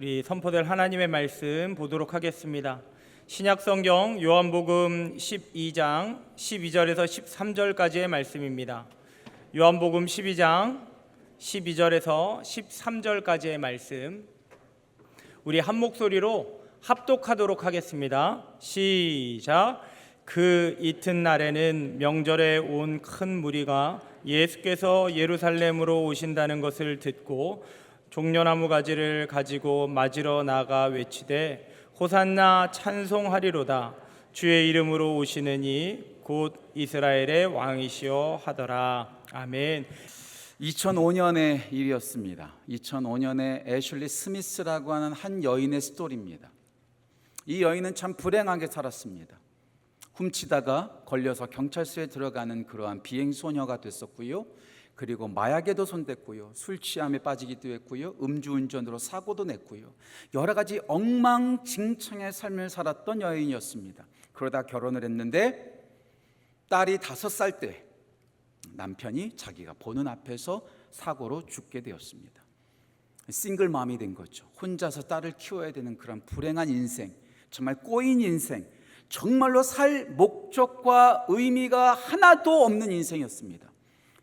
우리 선포될 하나님의 말씀 보도록 하겠습니다. 신약성경 요한복음 12장 12절에서 13절까지의 말씀입니다. 요한복음 12장 12절에서 13절까지의 말씀, 우리 한 목소리로 합독하도록 하겠습니다. 시작. 그 이튿날에는 명절에 온 큰 무리가 예수께서 예루살렘으로 오신다는 것을 듣고 종려나무 가지를 가지고 맞으러 나가 외치되 호산나 찬송하리로다. 주의 이름으로 오시는 이 곧 이스라엘의 왕이시여 하더라. 아멘. 2005년의 일이었습니다. 2005년에 애슐리 스미스라고 하는 한 여인의 스토리입니다. 이 여인은 참 불행하게 살았습니다. 훔치다가 걸려서 경찰서에 들어가는 그러한 비행소녀가 됐었고요. 그리고 마약에도 손댔고요. 술 취함에 빠지기도 했고요. 음주운전으로 사고도 냈고요. 여러 가지 엉망진창의 삶을 살았던 여인이었습니다. 그러다 결혼을 했는데 딸이 5살 때 남편이 자기가 보는 앞에서 사고로 죽게 되었습니다. 싱글맘이 된 거죠. 혼자서 딸을 키워야 되는 그런 불행한 인생, 정말 꼬인 인생, 정말로 살 목적과 의미가 하나도 없는 인생이었습니다.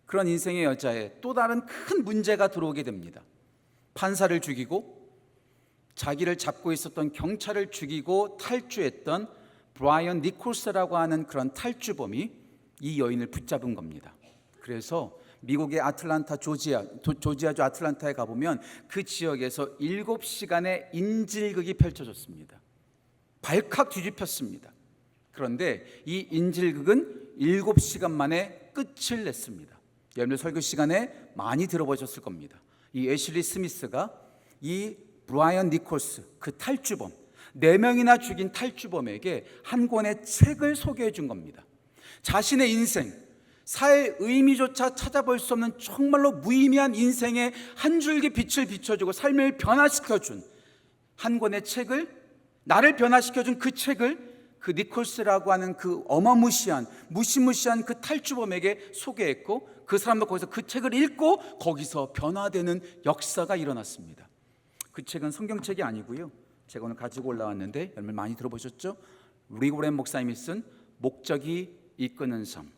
그런 인생의 여자에 또 다른 큰 문제가 들어오게 됩니다. 판사를 죽이고 자기를 잡고 있었던 경찰을 죽이고 탈주했던 브라이언 니콜스라고 하는 그런 탈주범이 이 여인을 붙잡은 겁니다. 그래서 미국의 아틀란타, 조지아주 아틀란타에 가보면 그 지역에서 7시간의 인질극이 펼쳐졌습니다. 발칵 뒤집혔습니다. 그런데 이 인질극은 7시간 만에 끝을 냈습니다. 여러분들 설교 시간에 많이 들어보셨을 겁니다. 이 애슐리 스미스가 이 브라이언 니콜스, 그 탈주범, 4명이나 죽인 탈주범에게 한 권의 책을 소개해 준 겁니다. 자신의 인생, 살 의미조차 찾아볼 수 없는 정말로 무의미한 인생의 한 줄기 빛을 비춰주고 삶을 변화시켜준 한 권의 책을, 나를 변화시켜준 그 책을 그 니콜스라고 하는 그 어마무시한 무시무시한 그 탈주범에게 소개했고, 그 사람도 거기서 그 책을 읽고 거기서 변화되는 역사가 일어났습니다. 그 책은 성경책이 아니고요, 제가 오늘 가지고 올라왔는데 여러분 많이 들어보셨죠? 리고렌 목사님이 쓴 목적이 이끄는 삶,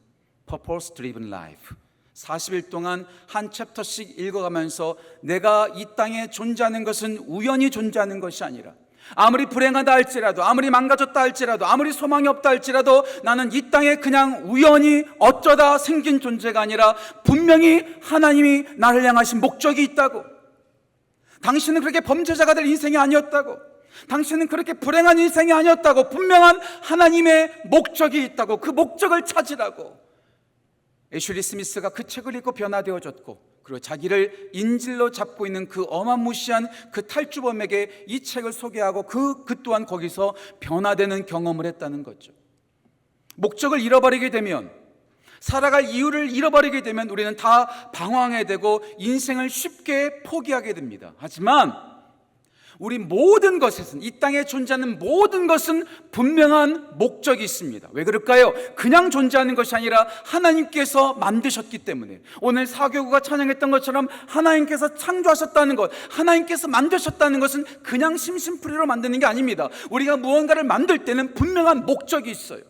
Purpose Driven Life. 40일 동안 한 챕터씩 읽어가면서 내가 이 땅에 존재하는 것은 우연히 존재하는 것이 아니라, 아무리 불행하다 할지라도, 아무리 망가졌다 할지라도, 아무리 소망이 없다 할지라도 나는 이 땅에 그냥 우연히 어쩌다 생긴 존재가 아니라 분명히 하나님이 나를 향하신 목적이 있다고. 당신은 그렇게 범죄자가 될 인생이 아니었다고. 당신은 그렇게 불행한 인생이 아니었다고. 분명한 하나님의 목적이 있다고. 그 목적을 찾으라고. 애슐리 스미스가 그 책을 읽고 변화되어졌고, 그리고 자기를 인질로 잡고 있는 그 어마무시한 그 탈주범에게 이 책을 소개하고 그 또한 거기서 변화되는 경험을 했다는 거죠. 목적을 잃어버리게 되면, 살아갈 이유를 잃어버리게 되면 우리는 다 방황하게 되고 인생을 쉽게 포기하게 됩니다. 하지만 우리 모든 것에는, 이 땅에 존재하는 모든 것은 분명한 목적이 있습니다. 왜 그럴까요? 그냥 존재하는 것이 아니라 하나님께서 만드셨기 때문에. 오늘 사교구가 찬양했던 것처럼 하나님께서 창조하셨다는 것, 하나님께서 만드셨다는 것은 그냥 심심풀이로 만드는 게 아닙니다. 우리가 무언가를 만들 때는 분명한 목적이 있어요.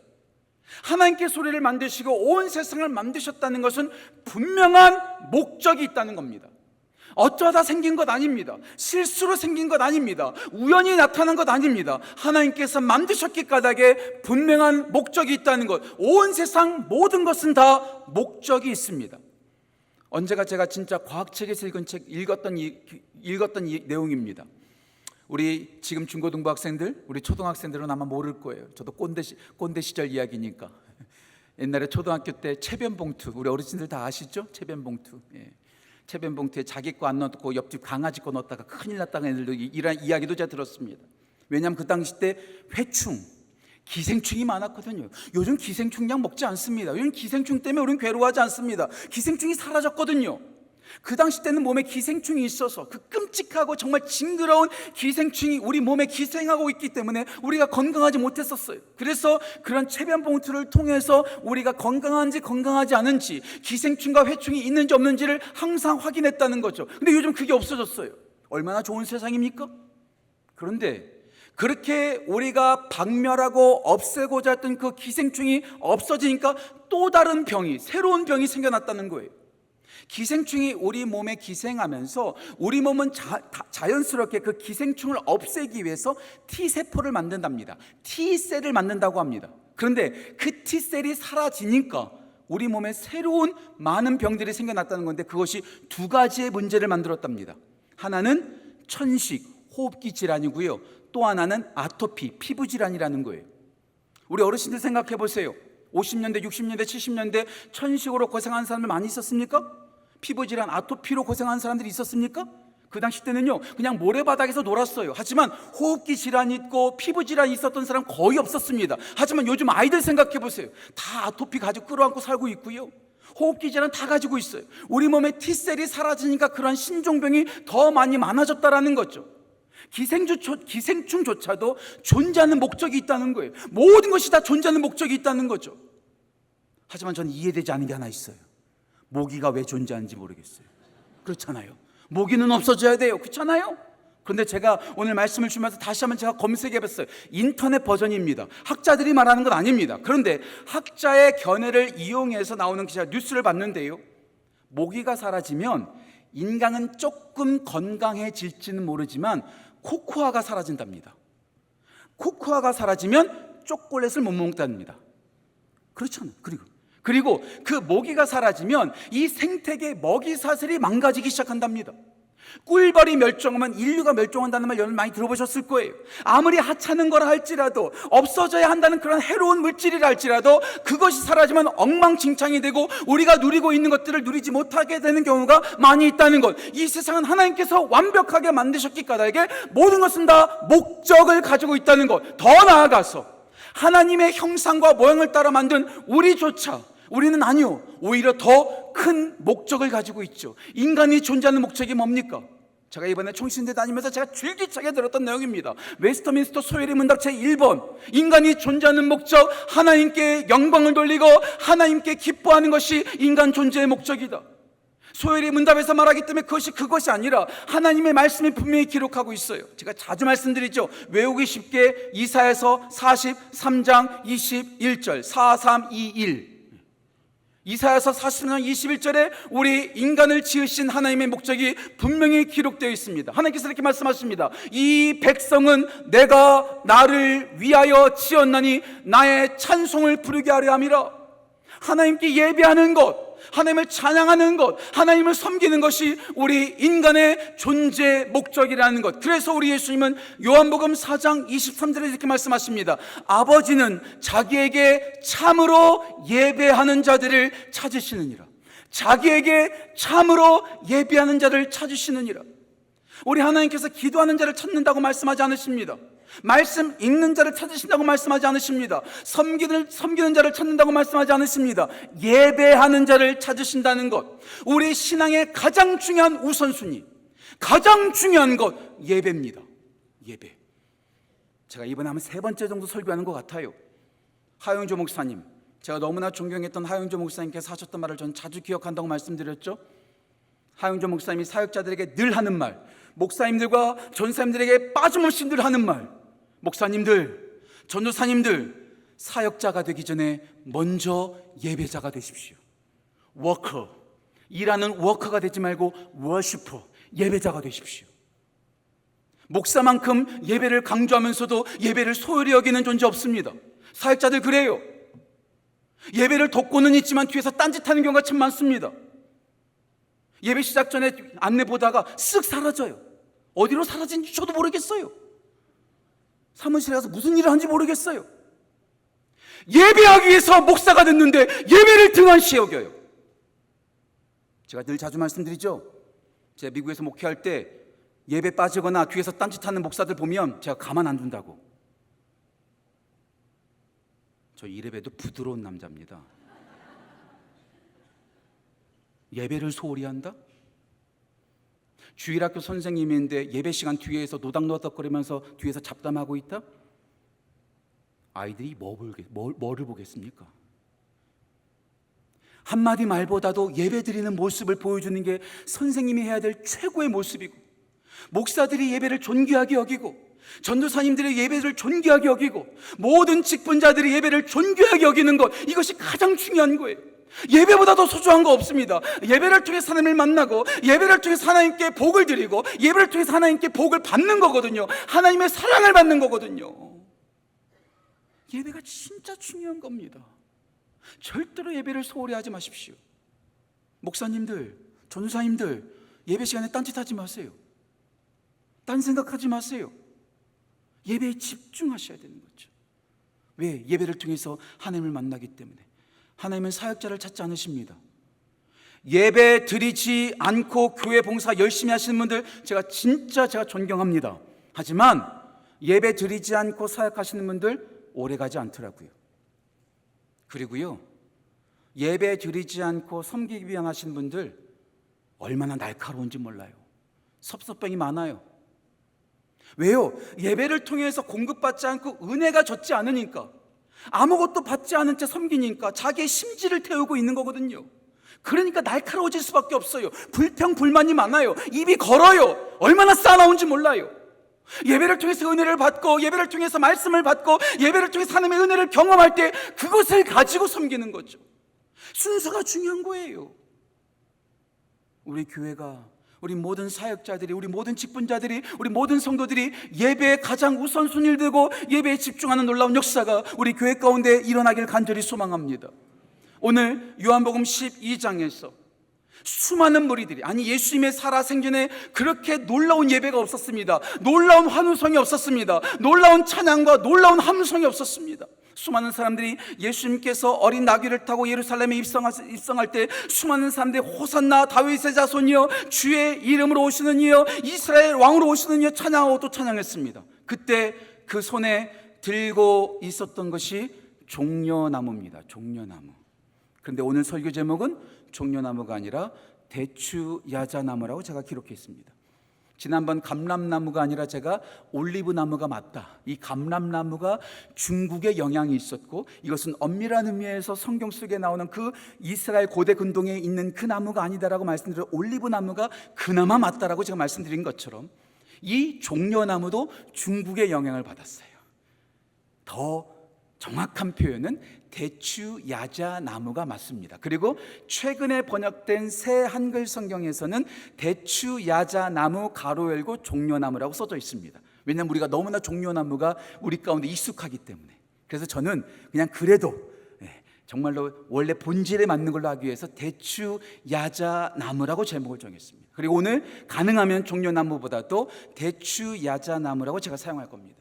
하나님께서 우리를 만드시고 온 세상을 만드셨다는 것은 분명한 목적이 있다는 겁니다. 어쩌다 생긴 것 아닙니다. 실수로 생긴 것 아닙니다. 우연히 나타난 것 아닙니다. 하나님께서 만드셨기 까닭에 분명한 목적이 있다는 것. 온 세상 모든 것은 다 목적이 있습니다. 언제가 제가 진짜 과학책에서 읽었던 내용입니다. 우리 지금 중고등부 학생들, 우리 초등학생들은 아마 모를 거예요. 저도 꼰대 시절 이야기니까. 옛날에 초등학교 때 체변봉투, 우리 어르신들 다 아시죠? 체변봉투. 예. 체변봉투에 자기 거 안 넣고 옆집 강아지 거 넣었다가 큰일 났다는 애들도 이런 이야기도 제가 들었습니다. 왜냐하면 그 당시 때 회충, 기생충이 많았거든요. 요즘 기생충약 먹지 않습니다. 요즘 기생충 때문에 우리는 괴로워하지 않습니다. 기생충이 사라졌거든요. 그 당시 때는 몸에 기생충이 있어서 그 끔찍하고 정말 징그러운 기생충이 우리 몸에 기생하고 있기 때문에 우리가 건강하지 못했었어요. 그래서 그런 체변봉투를 통해서 우리가 건강한지 건강하지 않은지, 기생충과 회충이 있는지 없는지를 항상 확인했다는 거죠. 근데 요즘 그게 없어졌어요. 얼마나 좋은 세상입니까? 그런데 그렇게 우리가 박멸하고 없애고자 했던 그 기생충이 없어지니까 또 다른 병이, 새로운 병이 생겨났다는 거예요. 기생충이 우리 몸에 기생하면서 우리 몸은 자연스럽게 그 기생충을 없애기 위해서 T세포를 만든답니다. T셀을 만든다고 합니다. 그런데 그 T셀이 사라지니까 우리 몸에 새로운 많은 병들이 생겨났다는 건데, 그것이 두 가지의 문제를 만들었답니다. 하나는 천식, 호흡기 질환이고요, 또 하나는 아토피, 피부 질환이라는 거예요. 우리 어르신들 생각해 보세요. 50년대, 60년대, 70년대 천식으로 고생한 사람들 많이 있었습니까? 피부 질환, 아토피로 고생한 사람들이 있었습니까? 그 당시 때는요, 그냥 모래바닥에서 놀았어요. 하지만 호흡기 질환이 있고 피부 질환이 있었던 사람 거의 없었습니다. 하지만 요즘 아이들 생각해 보세요. 다 아토피 가지고 끌어안고 살고 있고요, 호흡기 질환 다 가지고 있어요. 우리 몸에 T셀이 사라지니까 그런 신종병이 더 많이 많아졌다라는 거죠. 기생충조차도 존재하는 목적이 있다는 거예요. 모든 것이 다 존재하는 목적이 있다는 거죠. 하지만 저는 이해되지 않는 게 하나 있어요. 모기가 왜 존재하는지 모르겠어요. 그렇잖아요. 모기는 없어져야 돼요. 그렇잖아요. 그런데 제가 오늘 말씀을 주면서 다시 한번 제가 검색해봤어요. 인터넷 버전입니다. 학자들이 말하는 건 아닙니다. 그런데 학자의 견해를 이용해서 나오는 기사 뉴스를 봤는데요, 모기가 사라지면 인간은 조금 건강해질지는 모르지만 코코아가 사라진답니다. 코코아가 사라지면 초콜릿을 못 먹는답니다. 그렇잖아요. 그리고 그 모기가 사라지면 이 생태계 먹이 사슬이 망가지기 시작한답니다. 꿀벌이 멸종하면 인류가 멸종한다는 말 여러분 많이 들어보셨을 거예요. 아무리 하찮은 거라 할지라도, 없어져야 한다는 그런 해로운 물질이라 할지라도 그것이 사라지면 엉망진창이 되고 우리가 누리고 있는 것들을 누리지 못하게 되는 경우가 많이 있다는 것. 이 세상은 하나님께서 완벽하게 만드셨기 까닭에 모든 것은 다 목적을 가지고 있다는 것. 더 나아가서 하나님의 형상과 모양을 따라 만든 우리는 아니요, 오히려 더 큰 목적을 가지고 있죠. 인간이 존재하는 목적이 뭡니까? 제가 이번에 총신대 다니면서 제가 줄기차게 들었던 내용입니다. 웨스터민스터 소요리 문답 제1번, 인간이 존재하는 목적, 하나님께 영광을 돌리고 하나님께 기뻐하는 것이 인간 존재의 목적이다. 소요리 문답에서 말하기 때문에 그것이 아니라 하나님의 말씀이 분명히 기록하고 있어요. 제가 자주 말씀드리죠. 외우기 쉽게 이사야서 43장 21절 4321, 이사야서 43장 21절에 우리 인간을 지으신 하나님의 목적이 분명히 기록되어 있습니다. 하나님께서 이렇게 말씀하십니다. 이 백성은 내가 나를 위하여 지었나니 나의 찬송을 부르게 하려 함이라. 하나님께 예배하는 것, 하나님을 찬양하는 것, 하나님을 섬기는 것이 우리 인간의 존재 목적이라는 것. 그래서 우리 예수님은 요한복음 4장 23절에 이렇게 말씀하십니다. 아버지는 자기에게 참으로 예배하는 자들을 찾으시느니라. 자기에게 참으로 예배하는 자를 찾으시느니라. 우리 하나님께서 기도하는 자를 찾는다고 말씀하지 않으십니다. 말씀 읽는 자를 찾으신다고 말씀하지 않으십니다. 섬기는 자를 찾는다고 말씀하지 않으십니다. 예배하는 자를 찾으신다는 것. 우리 신앙의 가장 중요한 우선순위, 가장 중요한 것, 예배입니다. 예배. 제가 이번에 한 3번째 정도 설교하는 것 같아요. 하용조 목사님, 제가 너무나 존경했던 하용조 목사님께서 하셨던 말을 저는 자주 기억한다고 말씀드렸죠. 하용조 목사님이 사역자들에게 늘 하는 말, 목사님들과 전사님들에게 빠짐없이 늘 하는 말, 목사님들, 전도사님들, 사역자가 되기 전에 먼저 예배자가 되십시오. 워커, 일하는 워커가 되지 말고 워시퍼, 예배자가 되십시오. 목사만큼 예배를 강조하면서도 예배를 소홀히 여기는 존재 없습니다. 사역자들 그래요. 예배를 돕고는 있지만 뒤에서 딴짓하는 경우가 참 많습니다. 예배 시작 전에 안내 보다가 쓱 사라져요. 어디로 사라진지 저도 모르겠어요. 사무실에 가서 무슨 일을 하는지 모르겠어요. 예배하기 위해서 목사가 됐는데 예배를 등한시 여겨요. 제가 늘 자주 말씀드리죠. 제가 미국에서 목회할 때 예배 빠지거나 뒤에서 딴짓하는 목사들 보면 제가 가만 안 둔다고. 저 이래봬도 부드러운 남자입니다. 예배를 소홀히 한다? 주일학교 선생님인데 예배 시간 뒤에서 노닥노닥거리면서 뒤에서 잡담하고 있다? 아이들이 뭐를 보겠습니까? 한마디 말보다도 예배 드리는 모습을 보여주는 게 선생님이 해야 될 최고의 모습이고, 목사들이 예배를 존귀하게 여기고 전도사님들의 예배를 존귀하게 여기고 모든 직분자들의 예배를 존귀하게 여기는 것, 이것이 가장 중요한 거예요. 예배보다 더 소중한 거 없습니다. 예배를 통해서 하나님을 만나고 예배를 통해서 하나님께 복을 드리고 예배를 통해서 하나님께 복을 받는 거거든요. 하나님의 사랑을 받는 거거든요. 예배가 진짜 중요한 겁니다. 절대로 예배를 소홀히 하지 마십시오. 목사님들, 전도사님들, 예배 시간에 딴짓하지 마세요. 딴 생각하지 마세요. 예배에 집중하셔야 되는 거죠. 왜? 예배를 통해서 하나님을 만나기 때문에. 하나님은 사역자를 찾지 않으십니다. 예배 드리지 않고 교회 봉사 열심히 하시는 분들 제가 존경합니다. 하지만 예배 드리지 않고 사역하시는 분들 오래가지 않더라고요. 그리고요, 예배 드리지 않고 섬기기 위한 하시는 분들 얼마나 날카로운지 몰라요. 섭섭병이 많아요. 왜요? 예배를 통해서 공급받지 않고 은혜가 젖지 않으니까, 아무것도 받지 않은 채 섬기니까 자기의 심지를 태우고 있는 거거든요. 그러니까 날카로워질 수밖에 없어요. 불평불만이 많아요. 입이 걸어요. 얼마나 싸나운지 몰라요. 예배를 통해서 은혜를 받고 예배를 통해서 말씀을 받고 예배를 통해서 하나님의 은혜를 경험할 때 그것을 가지고 섬기는 거죠. 순서가 중요한 거예요. 우리 교회가, 우리 모든 사역자들이, 우리 모든 직분자들이, 우리 모든 성도들이 예배에 가장 우선순위를 두고 예배에 집중하는 놀라운 역사가 우리 교회 가운데 일어나길 간절히 소망합니다. 오늘 요한복음 12장에서 수많은 무리들이, 아니 예수님의 살아생전에 그렇게 놀라운 예배가 없었습니다. 놀라운 환호성이 없었습니다. 놀라운 찬양과 놀라운 함성이 없었습니다. 수많은 사람들이 예수님께서 어린 나귀를 타고 예루살렘에 입성할 때 수많은 사람들이 호산나 다윗의 자손이여 주의 이름으로 오시는 이여 이스라엘 왕으로 오시는 이여 찬양하고 또 찬양했습니다. 그때 그 손에 들고 있었던 것이 종려나무입니다. 종려나무. 그런데 오늘 설교 제목은 종려나무가 아니라 대추야자나무라고 제가 기록했습니다. 지난번 감람나무가 아니라 제가 올리브나무가 맞다, 이 감람나무가 중국에 영향이 있었고 이것은 엄밀한 의미에서 성경 속에 나오는 그 이스라엘 고대 근동에 있는 그 나무가 아니다라고 말씀드려 올리브나무가 그나마 맞다라고 제가 말씀드린 것처럼 이 종려나무도 중국의 영향을 받았어요. 더 정확한 표현은 대추야자나무가 맞습니다. 그리고 최근에 번역된 새 한글 성경에서는 대추야자나무 가로 열고 종려나무라고 써져 있습니다. 왜냐하면 우리가 너무나 종려나무가 우리 가운데 익숙하기 때문에. 그래서 저는 그냥 그래도 정말로 원래 본질에 맞는 걸로 하기 위해서 대추야자나무라고 제목을 정했습니다. 그리고 오늘 가능하면 종려나무보다도 대추야자나무라고 제가 사용할 겁니다.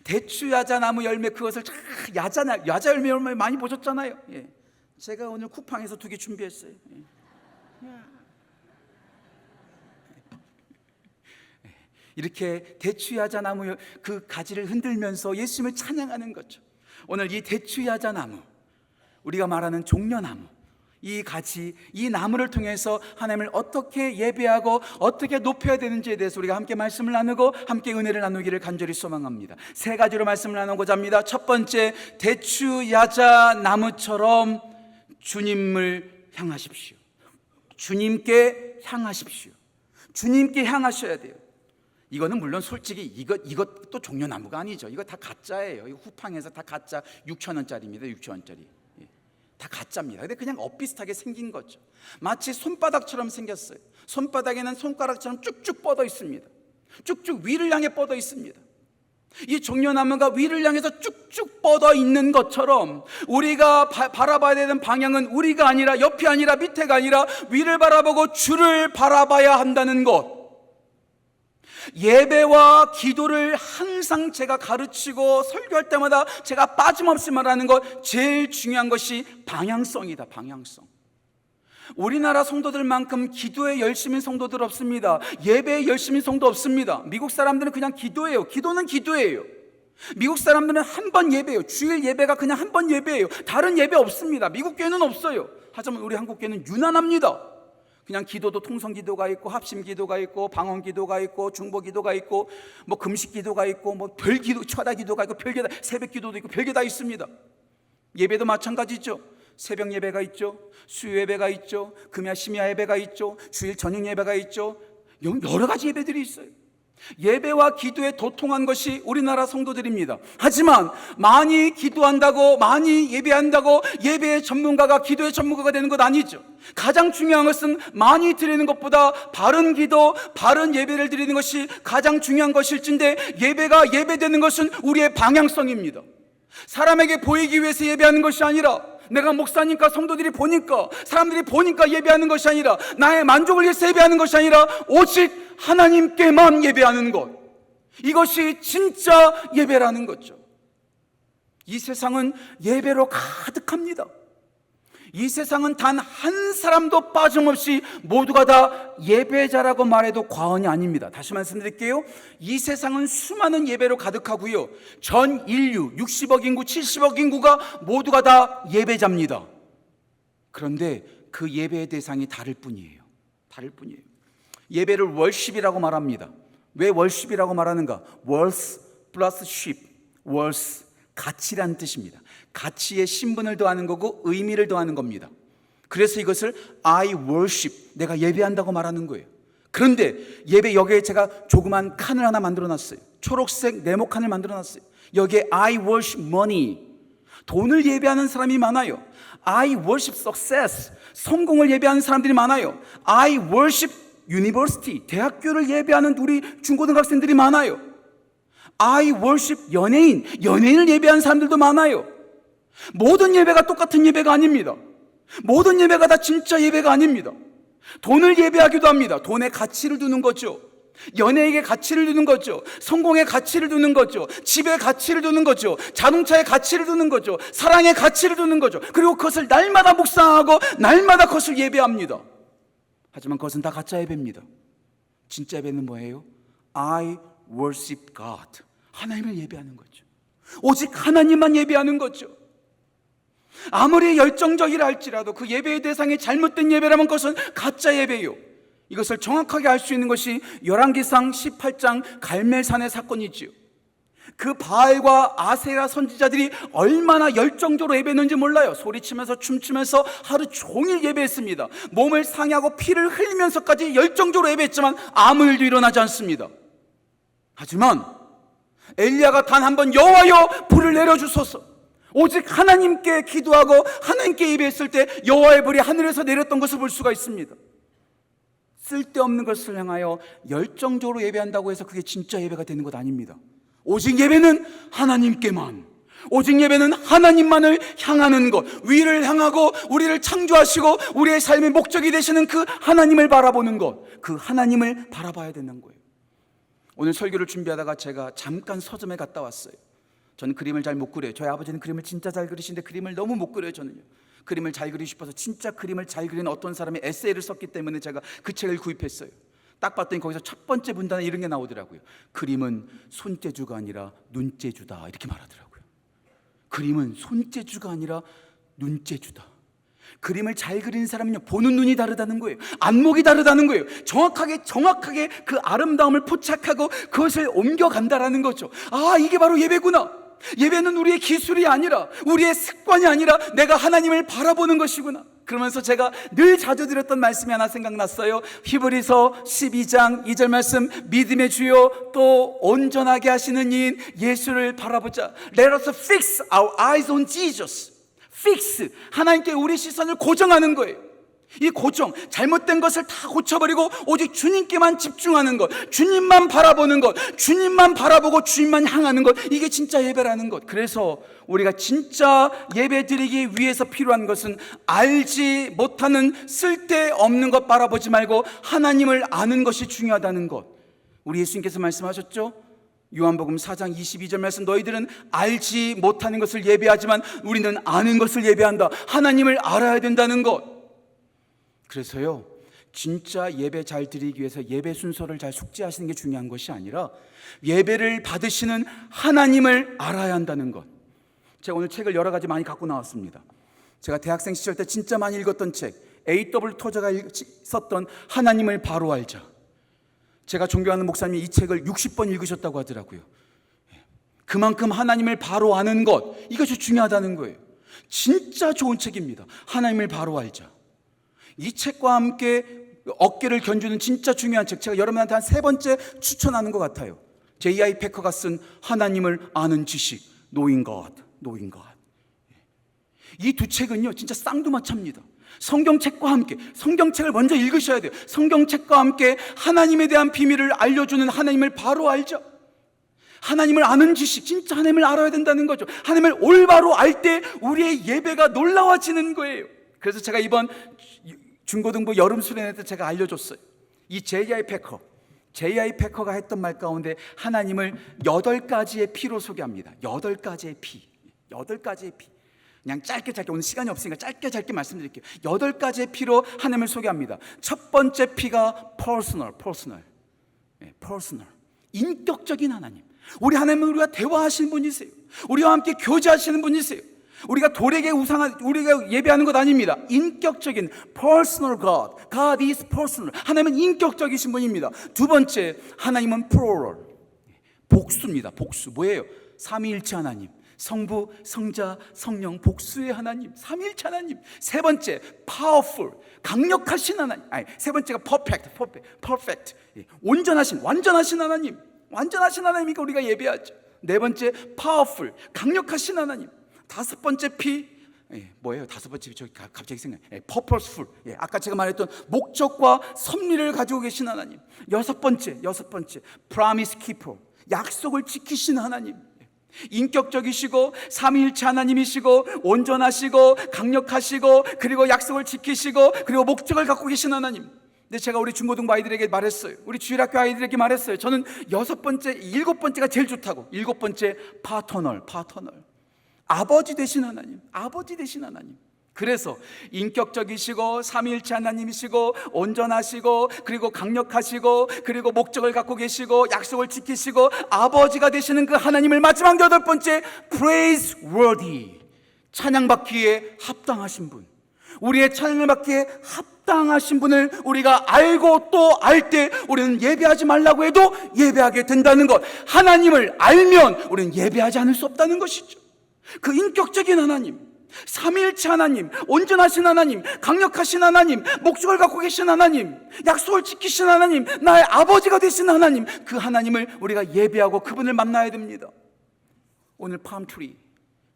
대추야자나무 열매, 그것을 야자 열매 많이 보셨잖아요. 제가 오늘 쿠팡에서 2개 준비했어요. 이렇게 대추야자나무 그 가지를 흔들면서 예수님을 찬양하는 거죠. 오늘 이 대추야자나무, 우리가 말하는 종려나무, 이 가지, 이 나무를 통해서 하나님을 어떻게 예배하고 어떻게 높여야 되는지에 대해서 우리가 함께 말씀을 나누고 함께 은혜를 나누기를 간절히 소망합니다. 3가지로 말씀을 나누고자 합니다. 첫 번째, 대추야자나무처럼 주님을 향하십시오. 주님께 향하십시오. 주님께 향하셔야 돼요. 이거는 물론 솔직히 이것도 종려나무가 아니죠. 이거 다 가짜예요. 이거 후팡에서 다 가짜 6,000원짜리입니다. 6,000원짜리. 다 가짜입니다. 근데 그냥 엇비슷하게 생긴 거죠. 마치 손바닥처럼 생겼어요. 손바닥에는 손가락처럼 쭉쭉 뻗어 있습니다. 쭉쭉 위를 향해 뻗어 있습니다. 이 종려나무가 위를 향해서 쭉쭉 뻗어 있는 것처럼 우리가 바라봐야 되는 방향은 우리가 아니라, 옆이 아니라, 밑에가 아니라 위를 바라보고 주를 바라봐야 한다는 것. 예배와 기도를 항상 제가 가르치고 설교할 때마다 제가 빠짐없이 말하는 것, 제일 중요한 것이 방향성이다. 방향성. 우리나라 성도들만큼 기도에 열심인 성도들 없습니다. 예배에 열심인 성도 없습니다. 미국 사람들은 그냥 기도해요. 기도는 기도예요. 미국 사람들은 한 번 예배예요. 주일 예배가 그냥 한 번 예배예요. 다른 예배 없습니다. 미국 교회는 없어요. 하지만 우리 한국 교회는 유난합니다. 그냥 기도도 통성 기도가 있고, 합심 기도가 있고, 방언 기도가 있고, 중보 기도가 있고, 뭐 금식 기도가 있고, 뭐 별 기도, 철야 기도가 있고, 별게 다, 새벽 기도도 있고, 별게 다 있습니다. 예배도 마찬가지죠. 새벽 예배가 있죠. 수요 예배가 있죠. 금야 심야 예배가 있죠. 주일 저녁 예배가 있죠. 여러 가지 예배들이 있어요. 예배와 기도에 도통한 것이 우리나라 성도들입니다. 하지만 많이 기도한다고, 많이 예배한다고 예배의 전문가가 기도의 전문가가 되는 것 아니죠. 가장 중요한 것은 많이 드리는 것보다 바른 기도, 바른 예배를 드리는 것이 가장 중요한 것일진데, 예배가 예배되는 것은 우리의 방향성입니다. 사람에게 보이기 위해서 예배하는 것이 아니라, 내가 목사님과 성도들이 보니까, 사람들이 보니까 예배하는 것이 아니라, 나의 만족을 위해서 예배하는 것이 아니라 오직 하나님께만 예배하는 것, 이것이 진짜 예배라는 거죠. 이 세상은 예배로 가득합니다. 이 세상은 단 한 사람도 빠짐없이 모두가 다 예배자라고 말해도 과언이 아닙니다. 다시 말씀드릴게요. 이 세상은 수많은 예배로 가득하고요, 전 인류 60억 인구, 70억 인구가 모두가 다 예배자입니다. 그런데 그 예배의 대상이 다를 뿐이에요. 다를 뿐이에요. 예배를 월십이라고 말합니다. 왜 월십이라고 말하는가? worth 플러스 ship, worth, 가치란 뜻입니다. 가치에 신분을 더하는 거고 의미를 더하는 겁니다. 그래서 이것을 I worship, 내가 예배한다고 말하는 거예요. 그런데 예배 여기에 제가 조그만 칸을 하나 만들어 놨어요. 초록색 네모 칸을 만들어 놨어요. 여기에 I worship money, 돈을 예배하는 사람이 많아요. I worship success, 성공을 예배하는 사람들이 많아요. I worship university, 대학교를 예배하는 우리 중고등학생들이 많아요. I worship 연예인, 연예인을 예배하는 사람들도 많아요. 모든 예배가 똑같은 예배가 아닙니다. 모든 예배가 다 진짜 예배가 아닙니다. 돈을 예배하기도 합니다. 돈에 가치를 두는 거죠. 연예에게 가치를 두는 거죠. 성공에 가치를 두는 거죠. 집에 가치를 두는 거죠. 자동차에 가치를 두는 거죠. 사랑에 가치를 두는 거죠. 그리고 그것을 날마다 묵상하고 날마다 그것을 예배합니다. 하지만 그것은 다 가짜 예배입니다. 진짜 예배는 뭐예요? I worship God, 하나님을 예배하는 거죠. 오직 하나님만 예배하는 거죠. 아무리 열정적이라 할지라도 그 예배의 대상이 잘못된 예배라면 그것은 가짜 예배요. 이것을 정확하게 알 수 있는 것이 열왕기상 18장 갈멜산의 사건이지요. 그 바알과 아세라 선지자들이 얼마나 열정적으로 예배했는지 몰라요. 소리치면서 춤추면서 하루 종일 예배했습니다. 몸을 상하고 피를 흘리면서까지 열정적으로 예배했지만 아무 일도 일어나지 않습니다. 하지만 엘리야가 단 한 번 여호와여 불을 내려주소서, 오직 하나님께 기도하고 하나님께 예배했을 때 여호와의 불이 하늘에서 내렸던 것을 볼 수가 있습니다. 쓸데없는 것을 향하여 열정적으로 예배한다고 해서 그게 진짜 예배가 되는 것 아닙니다. 오직 예배는 하나님께만, 오직 예배는 하나님만을 향하는 것, 위를 향하고 우리를 창조하시고 우리의 삶의 목적이 되시는 그 하나님을 바라보는 것, 그 하나님을 바라봐야 되는 거예요. 오늘 설교를 준비하다가 제가 잠깐 서점에 갔다 왔어요. 저는 그림을 잘 못 그려요. 저희 아버지는 그림을 진짜 잘 그리시는데 그림을 너무 못 그려요. 저는요, 그림을 잘 그리고 싶어서 진짜 그림을 잘 그리는 어떤 사람의 에세이를 썼기 때문에 제가 그 책을 구입했어요. 딱 봤더니 거기서 첫 번째 문단에 이런 게 나오더라고요. 그림은 손재주가 아니라 눈재주다, 이렇게 말하더라고요. 그림은 손재주가 아니라 눈재주다. 그림을 잘 그리는 사람은요, 보는 눈이 다르다는 거예요. 안목이 다르다는 거예요. 정확하게 그 아름다움을 포착하고 그것을 옮겨간다라는 거죠. 아, 이게 바로 예배구나. 예배는 우리의 기술이 아니라, 우리의 습관이 아니라 내가 하나님을 바라보는 것이구나. 그러면서 제가 늘 자주 드렸던 말씀이 하나 생각났어요. 히브리서 12장 2절 말씀, 믿음의 주요 또 온전하게 하시는 이인 예수를 바라보자. Let us fix our eyes on Jesus. fix, 하나님께 우리 시선을 고정하는 거예요. 이 고정, 잘못된 것을 다 고쳐버리고 오직 주님께만 집중하는 것, 주님만 바라보는 것, 주님만 바라보고 주님만 향하는 것, 이게 진짜 예배라는 것. 그래서 우리가 진짜 예배 드리기 위해서 필요한 것은 알지 못하는 쓸데없는 것 바라보지 말고 하나님을 아는 것이 중요하다는 것. 우리 예수님께서 말씀하셨죠? 요한복음 4장 22절 말씀, 너희들은 알지 못하는 것을 예배하지만 우리는 아는 것을 예배한다. 하나님을 알아야 된다는 것. 그래서요, 진짜 예배 잘 드리기 위해서 예배 순서를 잘 숙지하시는 게 중요한 것이 아니라 예배를 받으시는 하나님을 알아야 한다는 것. 제가 오늘 책을 여러 가지 많이 갖고 나왔습니다. 제가 대학생 시절 때 진짜 많이 읽었던 책, A.W. 토저가 썼던 하나님을 바로 알자. 제가 존경하는 목사님이 이 책을 60번 읽으셨다고 하더라고요. 그만큼 하나님을 바로 아는 것, 이것이 중요하다는 거예요. 진짜 좋은 책입니다. 하나님을 바로 알자. 이 책과 함께 어깨를 견주는 진짜 중요한 책, 제가 여러분한테 한 3번째 추천하는 것 같아요. J.I. 패커가 쓴 하나님을 아는 지식, Knowing God. 이 두 책은요 진짜 쌍두마차입니다. 성경책과 함께, 성경책을 먼저 읽으셔야 돼요. 성경책과 함께 하나님에 대한 비밀을 알려주는, 하나님을 바로 알죠. 하나님을 아는 지식, 진짜 하나님을 알아야 된다는 거죠. 하나님을 올바로 알 때 우리의 예배가 놀라워지는 거예요. 그래서 제가 이번 중고등부 여름 수련회 때 제가 알려줬어요. 이 J.I. 패커가 했던 말 가운데 하나님을 8가지의 피로 소개합니다. 8가지의 피. 그냥 짧게 오늘 시간이 없으니까 짧게 말씀드릴게요. 8가지의 피로 하나님을 소개합니다. 첫 번째 피가 personal. 인격적인 하나님. 우리 하나님은 우리가 대화하시는 분이세요. 우리와 함께 교제하시는 분이세요. 우리가 돌에게 우리가 예배하는 것 아닙니다. 인격적인 personal God. God is personal. 하나님은 인격적이신 분입니다. 두 번째, 하나님은 plural. 복수입니다. 복수. 뭐예요? 삼위일체 하나님. 성부, 성자, 성령, 복수의 하나님, 삼위일체 하나님. 세 번째, powerful, 강력하신 하나님. 세 번째가 perfect, 완전하신 하나님. 완전하신 하나님이니까 우리가 예배하죠. 네 번째, powerful, 강력하신 하나님. 다섯 번째 피, 뭐예요? 다섯 번째 저 갑자기 purposeful. 아까 제가 말했던 목적과 섭리를 가지고 계신 하나님. 여섯 번째, promise keeper, 약속을 지키신 하나님. 인격적이시고 삼위일체 하나님이시고 온전하시고 강력하시고 그리고 약속을 지키시고 그리고 목적을 갖고 계신 하나님. 근데 제가 우리 중고등부 아이들에게 말했어요. 우리 주일학교 아이들에게 말했어요. 저는 7번째가 제일 좋다고. 7번째, 파터널. 아버지 되신 하나님. 그래서 인격적이시고 삼위일체 하나님이시고 온전하시고 그리고 강력하시고 그리고 목적을 갖고 계시고 약속을 지키시고 아버지가 되시는 그 하나님을 마지막 8번째, praiseworthy, 찬양받기에 합당하신 분. 우리의 찬양을 받기에 합당하신 분을 우리가 알고 또 알 때 우리는 예배하지 말라고 해도 예배하게 된다는 것. 하나님을 알면 우리는 예배하지 않을 수 없다는 것이죠. 그 인격적인 하나님, 삼위일체 하나님, 온전하신 하나님, 강력하신 하나님, 목적을 갖고 계신 하나님, 약속을 지키신 하나님, 나의 아버지가 되신 하나님, 그 하나님을 우리가 예배하고 그분을 만나야 됩니다. 오늘 팜트리,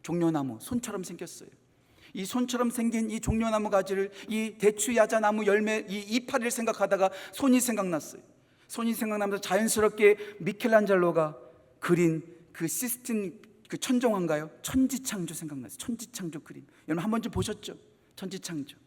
종려나무, 손처럼 생겼어요. 이 손처럼 생긴 이 종려나무 가지를, 이 대추야자나무 열매, 이 이파리를 생각하다가 손이 생각났어요. 손이 생각나면서 자연스럽게 미켈란젤로가 그린 그 시스틴, 그 천정화인가요? 천지창조 생각났어요. 천지창조 그림. 여러분 한 번쯤 보셨죠? 천지창조.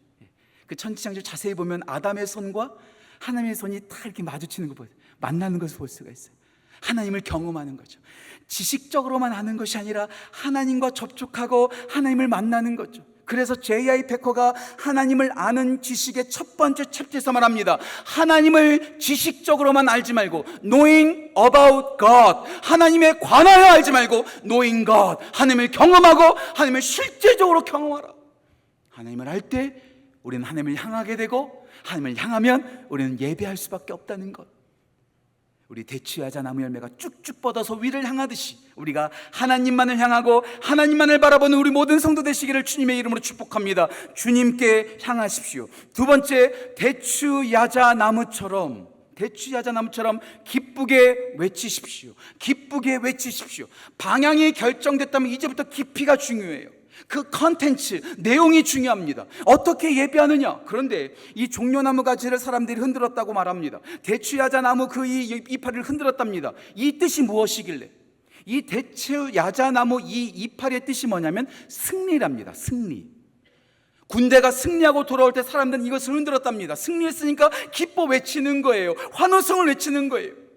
그 천지창조 자세히 보면 아담의 손과 하나님의 손이 다 이렇게 마주치는 거 보여요. 만나는 것을 볼 수가 있어요. 하나님을 경험하는 거죠. 지식적으로만 아는 것이 아니라 하나님과 접촉하고 하나님을 만나는 거죠. 그래서 J.I. 패커가 하나님을 아는 지식의 첫 번째 챕터에서 말합니다. 하나님을 지식적으로만 알지 말고 knowing about God, 하나님에 관하여 알지 말고 knowing God, 하나님을 경험하고 하나님을 실제적으로 경험하라. 하나님을 알 때 우리는 하나님을 향하게 되고 하나님을 향하면 우리는 예배할 수밖에 없다는 것. 우리 대추야자 나무 열매가 쭉쭉 뻗어서 위를 향하듯이 우리가 하나님만을 향하고 하나님만을 바라보는 우리 모든 성도 되시기를 주님의 이름으로 축복합니다. 주님께 향하십시오. 두 번째, 대추야자 나무처럼 기쁘게 외치십시오. 방향이 결정됐다면 이제부터 깊이가 중요해요. 그 컨텐츠, 내용이 중요합니다. 어떻게 예배하느냐. 그런데 이 종려나무 가지를 사람들이 흔들었다고 말합니다. 대추야자나무 그 이파리를 흔들었답니다. 이 뜻이 무엇이길래? 이 대추야자나무 이 이파리의 뜻이 뭐냐면 승리랍니다. 승리. 군대가 승리하고 돌아올 때 사람들은 이것을 흔들었답니다. 승리했으니까 기뻐 외치는 거예요. 환호성을 외치는 거예요.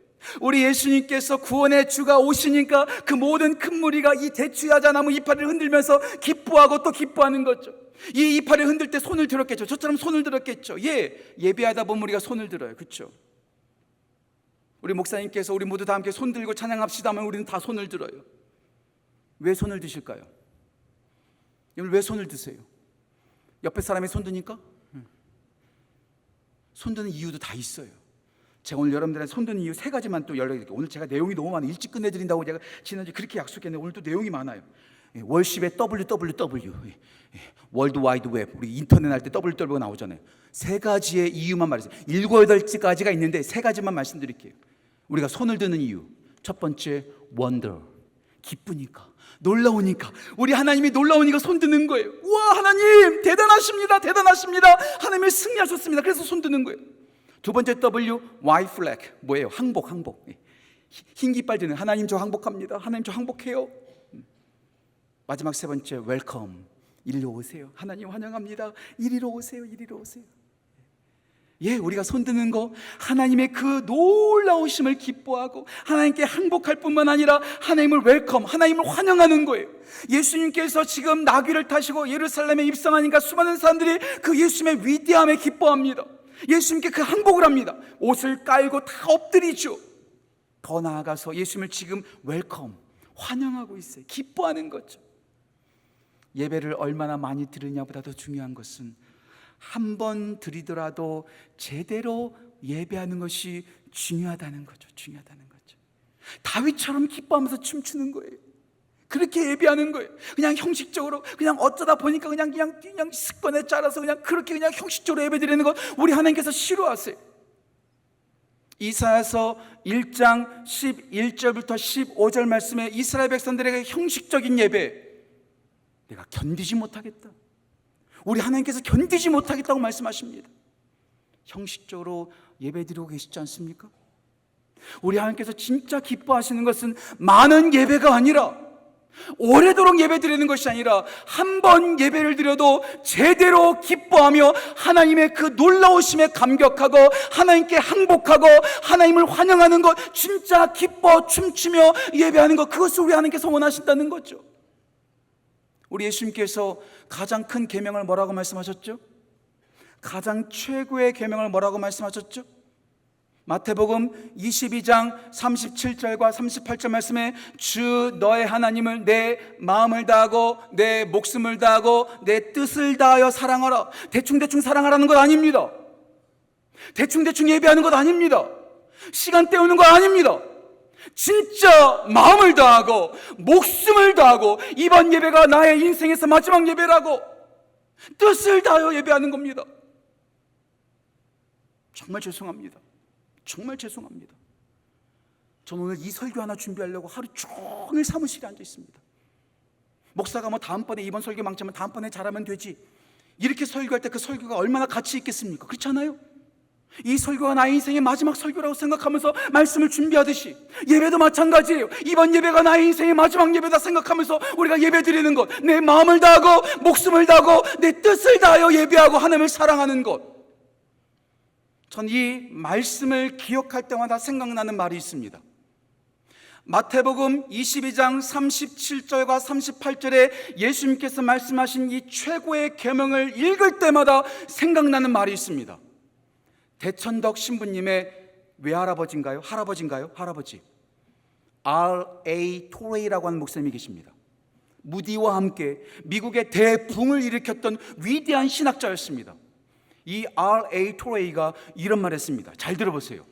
우리 예수님께서 구원의 주가 오시니까 그 모든 큰 무리가 이 대추야자나무 이파리를 흔들면서 기뻐하고 또 기뻐하는 거죠. 이 이파리를 흔들 때 손을 들었겠죠. 저처럼 손을 들었겠죠. 예배하다 보면 우리가 손을 들어요. 그렇죠? 우리 목사님께서 우리 모두 다 함께 손 들고 찬양합시다 하면 우리는 다 손을 들어요. 왜 손을 드실까요? 왜 손을 드세요? 옆에 사람이 손 드니까? 손 드는 이유도 다 있어요. 제가 오늘 여러분들한테 손드는 이유 3가지만 또 연락드릴게요. 오늘 제가 내용이 너무 많아요. 일찍 끝내드린다고 제가 지난주에 그렇게 약속했는데 오늘 또 내용이 많아요. 월십의 WWW, 월드 와이드 웹, 우리 인터넷 할 때 WW가 나오잖아요. 세 가지의 이유만 말했어요. 7, 8가지가 있는데 세 가지만 말씀드릴게요. 우리가 손을 드는 이유. 첫 번째, wonder, 기쁘니까, 놀라우니까. 우리 하나님이 놀라우니까 손 드는 거예요. 우와, 하나님 대단하십니다, 대단하십니다. 하나님이 승리하셨습니다. 그래서 손 드는 거예요. 두 번째 W, white flag, 뭐예요? 항복, 항복. 흰 깃발 드는, 하나님 저 항복합니다, 하나님 저 항복해요. 마지막 세 번째, 웰컴, 이리로 오세요, 하나님 환영합니다, 이리로 오세요, 이리로 오세요. 예, 우리가 손드는 거 하나님의 그 놀라우심을 기뻐하고 하나님께 항복할 뿐만 아니라 하나님을 웰컴, 하나님을 환영하는 거예요. 예수님께서 지금 나귀를 타시고 예루살렘에 입성하니까 수많은 사람들이 그 예수님의 위대함에 기뻐합니다. 예수님께 그 항복을 합니다. 옷을 깔고 다 엎드리죠. 더 나아가서 예수님을 지금 웰컴, 환영하고 있어요. 기뻐하는 거죠. 예배를 얼마나 많이 드리냐보다 더 중요한 것은 한 번 드리더라도 제대로 예배하는 것이 중요하다는 거죠. 중요하다는 거죠. 다윗처럼 기뻐하면서 춤추는 거예요. 그렇게 예배하는 거예요. 그냥 형식적으로, 그냥 어쩌다 보니까 그냥 습관에 따라서 그렇게 형식적으로 예배드리는 것, 우리 하나님께서 싫어하세요. 이사야서 1장 11절부터 15절 말씀에 이스라엘 백성들에게 형식적인 예배, 내가 견디지 못하겠다, 우리 하나님께서 견디지 못하겠다고 말씀하십니다. 형식적으로 예배드리고 계시지 않습니까? 우리 하나님께서 진짜 기뻐하시는 것은 많은 예배가 아니라, 오래도록 예배드리는 것이 아니라 한 번 예배를 드려도 제대로 기뻐하며 하나님의 그 놀라우심에 감격하고 하나님께 항복하고 하나님을 환영하는 것, 진짜 기뻐 춤추며 예배하는 것, 그것을 우리 하나님께서 원하신다는 거죠. 우리 예수님께서 가장 큰 계명을 뭐라고 말씀하셨죠? 가장 최고의 계명을 뭐라고 말씀하셨죠? 마태복음 22장 37절과 38절 말씀에 주 너의 하나님을 내 마음을 다하고 내 목숨을 다하고 내 뜻을 다하여 사랑하라. 대충대충 사랑하라는 것 아닙니다. 대충대충 예배하는 것 아닙니다. 시간 때우는 것 아닙니다. 진짜 마음을 다하고 목숨을 다하고, 이번 예배가 나의 인생에서 마지막 예배라고 뜻을 다하여 예배하는 겁니다. 정말 죄송합니다. 정말 죄송합니다. 저는 오늘 이 설교 하나 준비하려고 하루 종일 사무실에 앉아 있습니다. 목사가 다음번에 이번 설교 망치면 다음번에 잘하면 되지, 이렇게 설교할 때 그 설교가 얼마나 가치 있겠습니까? 그렇지 않아요? 이 설교가 나의 인생의 마지막 설교라고 생각하면서 말씀을 준비하듯이 예배도 마찬가지예요. 이번 예배가 나의 인생의 마지막 예배다 생각하면서 우리가 예배 드리는 것, 내 마음을 다하고 목숨을 다하고 내 뜻을 다하여 예배하고 하나님을 사랑하는 것. 전 이 말씀을 기억할 때마다 생각나는 말이 있습니다. 마태복음 22장 37절과 38절에 예수님께서 말씀하신 이 최고의 계명을 읽을 때마다 생각나는 말이 있습니다. 대천덕 신부님의 외할아버지인가요? 할아버지인가요? 할아버지 R.A. 토레이라고 하는 목사님이 계십니다. 무디와 함께 미국의 대붕을 일으켰던 위대한 신학자였습니다. 이 R.A. 토레이가 이런 말을 했습니다. 잘 들어보세요.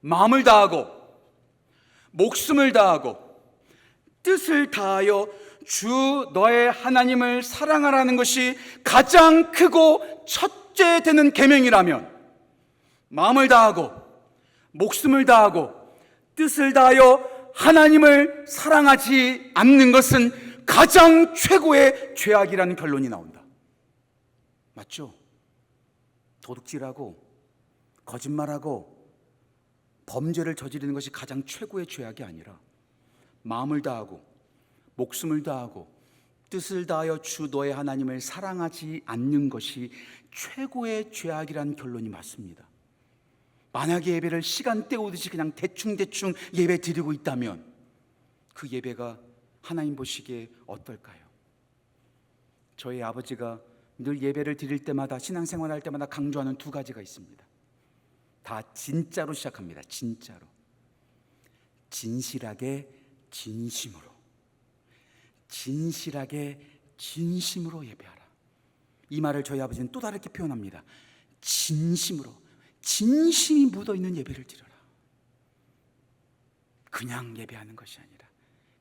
마음을 다하고 목숨을 다하고 뜻을 다하여 주 너의 하나님을 사랑하라는 것이 가장 크고 첫째 되는 계명이라면, 마음을 다하고 목숨을 다하고 뜻을 다하여 하나님을 사랑하지 않는 것은 가장 최고의 죄악이라는 결론이 나온다. 맞죠? 도둑질하고 거짓말하고 범죄를 저지르는 것이 가장 최고의 죄악이 아니라, 마음을 다하고 목숨을 다하고 뜻을 다하여 주 너의 하나님을 사랑하지 않는 것이 최고의 죄악이라는 결론이 맞습니다. 만약에 예배를 시간 때우듯이 그냥 대충대충 예배 드리고 있다면 그 예배가 하나님 보시기에 어떨까요? 저희 아버지가 늘 예배를 드릴 때마다, 신앙생활할 때마다 강조하는 두 가지가 있습니다. 다 진짜로 시작합니다. 진짜로. 진실하게 진심으로. 진실하게 진심으로 예배하라. 이 말을 저희 아버지는 또 다르게 표현합니다. 진심으로, 진심이 묻어있는 예배를 드려라. 그냥 예배하는 것이 아니라,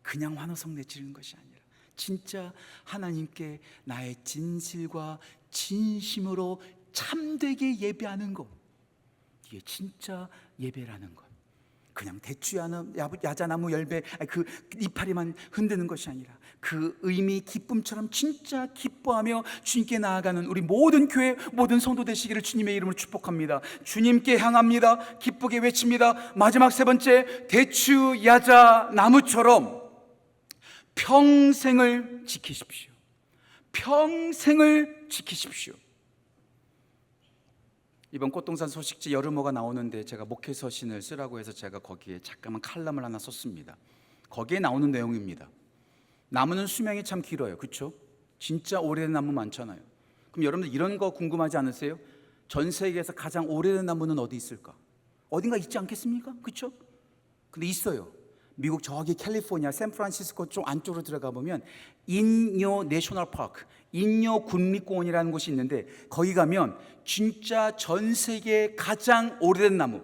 그냥 환호성 내지르는 것이 아니라 진짜 하나님께 나의 진실과 진심으로 참되게 예배하는 것, 이게 진짜 예배라는 것. 그냥 대추 야자나무 열매 그 이파리만 흔드는 것이 아니라 그 의미 기쁨처럼 진짜 기뻐하며 주님께 나아가는 우리 모든 교회 모든 성도 되시기를 주님의 이름으로 축복합니다. 주님께 향합니다. 기쁘게 외칩니다. 마지막 세 번째, 대추 야자나무처럼 평생을 지키십시오. 평생을 지키십시오. 이번 꽃동산 소식지 여름호가 나오는데 제가 목회서신을 쓰라고 해서 제가 거기에 잠깐만 칼럼을 하나 썼습니다. 거기에 나오는 내용입니다. 나무는 수명이 참 길어요. 그렇죠? 진짜 오래된 나무 많잖아요. 그럼 여러분들 이런 거 궁금하지 않으세요? 전 세계에서 가장 오래된 나무는 어디 있을까? 어딘가 있지 않겠습니까? 그렇죠? 근데 있어요. 미국 저기 캘리포니아 샌프란시스코 쪽 안쪽으로 들어가 보면 인요 내셔널 파크, 인요 국립공원이라는 곳이 있는데 거기 가면 진짜 전 세계 가장 오래된 나무,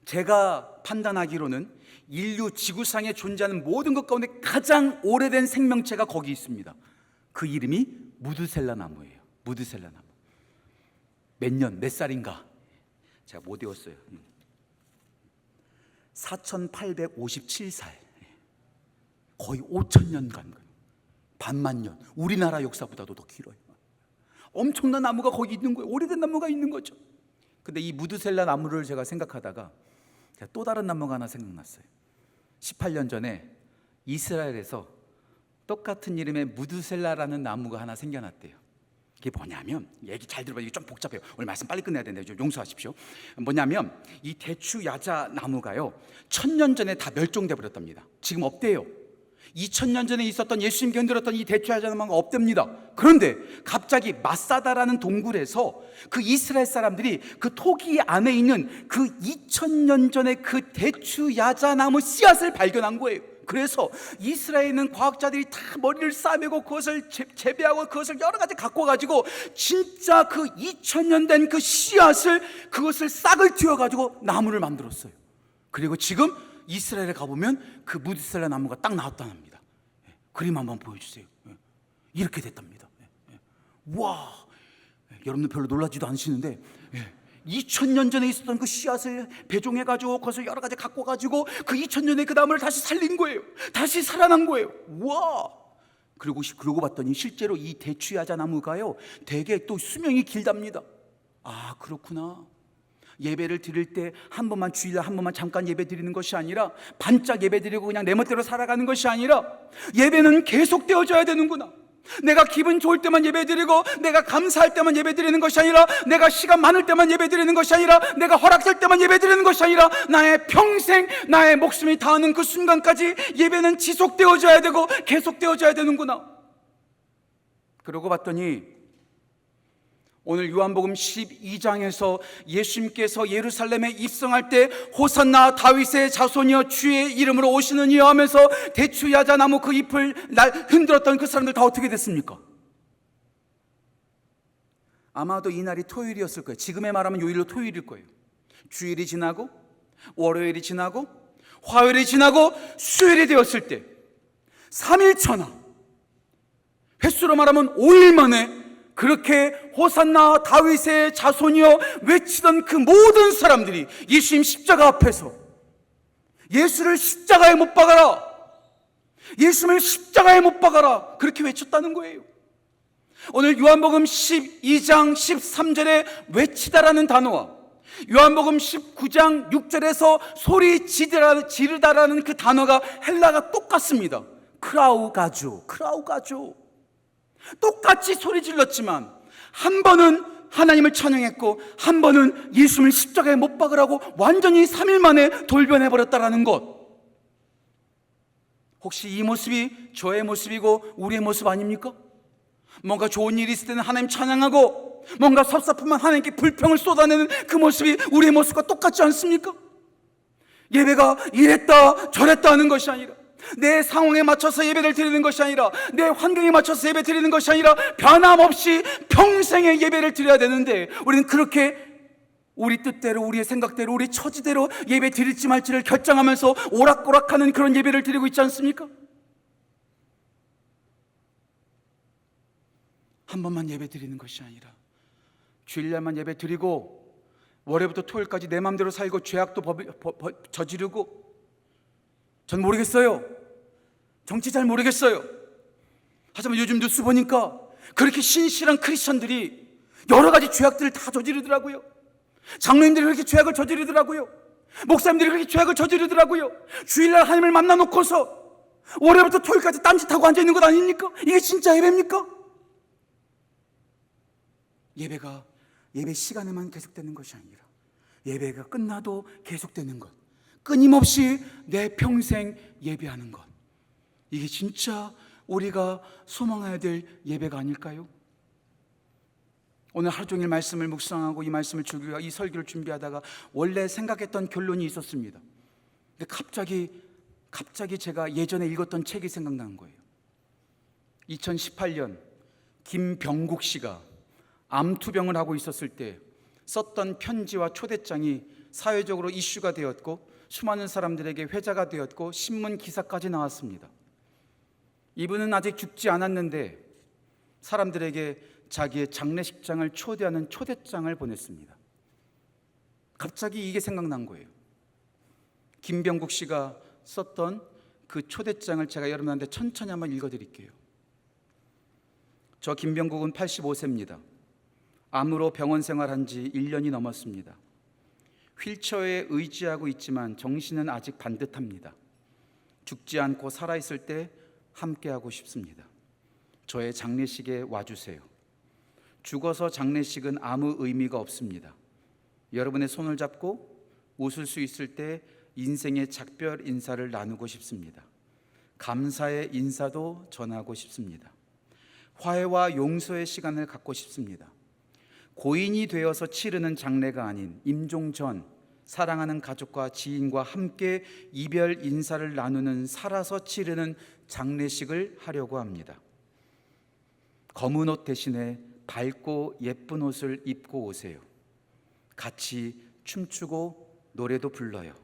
제가 판단하기로는 인류 지구상에 존재하는 모든 것 가운데 가장 오래된 생명체가 거기 있습니다. 그 이름이 무드셀라 나무예요. 무드셀라 나무. 몇 살인가? 제가 못 외웠어요. 4857살, 거의 5000년간, 반만년, 우리나라 역사보다도 더 길어요. 엄청난 나무가 거기 있는 거예요. 오래된 나무가 있는 거죠. 근데 이 무드셀라 나무를 제가 생각하다가 또 다른 나무가 하나 생각났어요. 18년 전에 이스라엘에서 똑같은 이름의 무드셀라라는 나무가 하나 생겨났대요. 이게 뭐냐면, 얘기 잘 들어봐요. 이게 좀 복잡해요. 오늘 말씀 빨리 끝내야 되는데 좀 용서하십시오. 뭐냐면 이 대추 야자 나무가요 1000년 전에 다 멸종돼 버렸답니다. 지금 없대요. 2000년 전에 있었던 예수님께 흔들었던 이 대추 야자 나무가 없답니다. 그런데 갑자기 마사다라는 동굴에서 그 이스라엘 사람들이 그 토기 안에 있는 그 2000년 전에 그 대추 야자 나무 씨앗을 발견한 거예요. 그래서 이스라엘에 있는 과학자들이 다 머리를 싸매고 그것을 재배하고 그것을 여러 가지 갖고 가지고 진짜 그 2000년 된 그 씨앗을, 그것을 싹을 틔워 가지고 나무를 만들었어요. 그리고 지금 이스라엘에 가보면 그 무드셀라 나무가 딱 나왔다는 합니다. 그림 한번 보여주세요. 이렇게 됐답니다. 와, 여러분들 별로 놀라지도 않으시는데 2000년 전에 있었던 그 씨앗을 배종해가지고 그것을 여러 가지 갖고 가지고 그 2000년의 그 나무를 다시 살린 거예요. 다시 살아난 거예요. 와! 그러고 봤더니 실제로 이 대추야자 나무가요 되게 또 수명이 길답니다. 아, 그렇구나. 예배를 드릴 때 한 번만, 주일날 한 번만 잠깐 예배 드리는 것이 아니라, 반짝 예배 드리고 그냥 내 멋대로 살아가는 것이 아니라 예배는 계속 되어져야 되는구나. 내가 기분 좋을 때만 예배드리고 내가 감사할 때만 예배드리는 것이 아니라, 내가 시간 많을 때만 예배드리는 것이 아니라, 내가 허락될 때만 예배드리는 것이 아니라, 나의 평생, 나의 목숨이 닿는 그 순간까지 예배는 지속되어져야 되고 계속되어져야 되는구나. 그러고 봤더니 오늘 요한복음 12장에서 예수님께서 예루살렘에 입성할 때 호산나 다윗의 자손이여 주의 이름으로 오시느니여 하면서 대추 야자나무 그 잎을 흔들었던 그 사람들 다 어떻게 됐습니까? 아마도 이날이 토요일이었을 거예요. 지금의 말하면 요일로 토요일일 거예요. 주일이 지나고 월요일이 지나고 화요일이 지나고 수요일이 되었을 때 3일 전화, 횟수로 말하면 5일 만에 그렇게 호산나 다윗의 자손이여 외치던 그 모든 사람들이 예수님 십자가 앞에서 예수를 십자가에 못 박아라, 예수님을 십자가에 못 박아라, 그렇게 외쳤다는 거예요. 오늘 요한복음 12장 13절에 외치다라는 단어와 요한복음 19장 6절에서 소리 지르다라는 그 단어가 헬라가 똑같습니다. 크라우가조. 똑같이 소리 질렀지만 한 번은 하나님을 찬양했고 한 번은 예수님을 십자가에 못 박으라고 완전히 3일 만에 돌변해버렸다라는 것. 혹시 이 모습이 저의 모습이고 우리의 모습 아닙니까? 뭔가 좋은 일이 있을 때는 하나님 찬양하고, 뭔가 섭섭하면 하나님께 불평을 쏟아내는 그 모습이 우리의 모습과 똑같지 않습니까? 예배가 이랬다 저랬다 하는 것이 아니라, 내 상황에 맞춰서 예배를 드리는 것이 아니라, 내 환경에 맞춰서 예배 드리는 것이 아니라 변함없이 평생의 예배를 드려야 되는데, 우리는 그렇게 우리 뜻대로, 우리의 생각대로, 우리 처지대로 예배 드릴지 말지를 결정하면서 오락가락하는 그런 예배를 드리고 있지 않습니까? 한 번만 예배 드리는 것이 아니라 주일날만 예배 드리고 월요일부터 토요일까지 내 마음대로 살고 죄악도 저지르고, 전 모르겠어요. 정치 잘 모르겠어요. 하지만 요즘 뉴스 보니까 그렇게 신실한 크리스천들이 여러 가지 죄악들을 다 저지르더라고요. 장로님들이 그렇게 죄악을 저지르더라고요. 목사님들이 그렇게 죄악을 저지르더라고요. 주일날 하나님을 만나놓고서 월요일부터 토요일까지 딴짓하고 앉아있는 것 아닙니까? 이게 진짜 예배입니까? 예배가 예배 시간에만 계속되는 것이 아니라 예배가 끝나도 계속되는 것, 끊임없이 내 평생 예배하는 것, 이게 진짜 우리가 소망해야 될 예배가 아닐까요? 오늘 하루 종일 말씀을 묵상하고 이 말씀을 주기와 이 설교를 준비하다가 원래 생각했던 결론이 있었습니다. 근데 갑자기 제가 예전에 읽었던 책이 생각나는 거예요. 2018년 김병국 씨가 암투병을 하고 있었을 때 썼던 편지와 초대장이 사회적으로 이슈가 되었고 수많은 사람들에게 회자가 되었고 신문 기사까지 나왔습니다. 이분은 아직 죽지 않았는데 사람들에게 자기의 장례식장을 초대하는 초대장을 보냈습니다. 갑자기 이게 생각난 거예요. 김병국 씨가 썼던 그 초대장을 제가 여러분한테 천천히 한번 읽어드릴게요. 저 김병국은 85세입니다. 암으로 병원 생활한 지 1년이 넘었습니다. 휠체어에 의지하고 있지만 정신은 아직 반듯합니다. 죽지 않고 살아있을 때 함께하고 싶습니다. 저의 장례식에 와주세요. 죽어서 장례식은 아무 의미가 없습니다. 여러분의 손을 잡고 웃을 수 있을 때 인생의 작별 인사를 나누고 싶습니다. 감사의 인사도 전하고 싶습니다. 화해와 용서의 시간을 갖고 싶습니다. 고인이 되어서 치르는 장례가 아닌 임종 전 사랑하는 가족과 지인과 함께 이별 인사를 나누는 살아서 치르는 장례식을 하려고 합니다. 검은 옷 대신에 밝고 예쁜 옷을 입고 오세요. 같이 춤추고 노래도 불러요.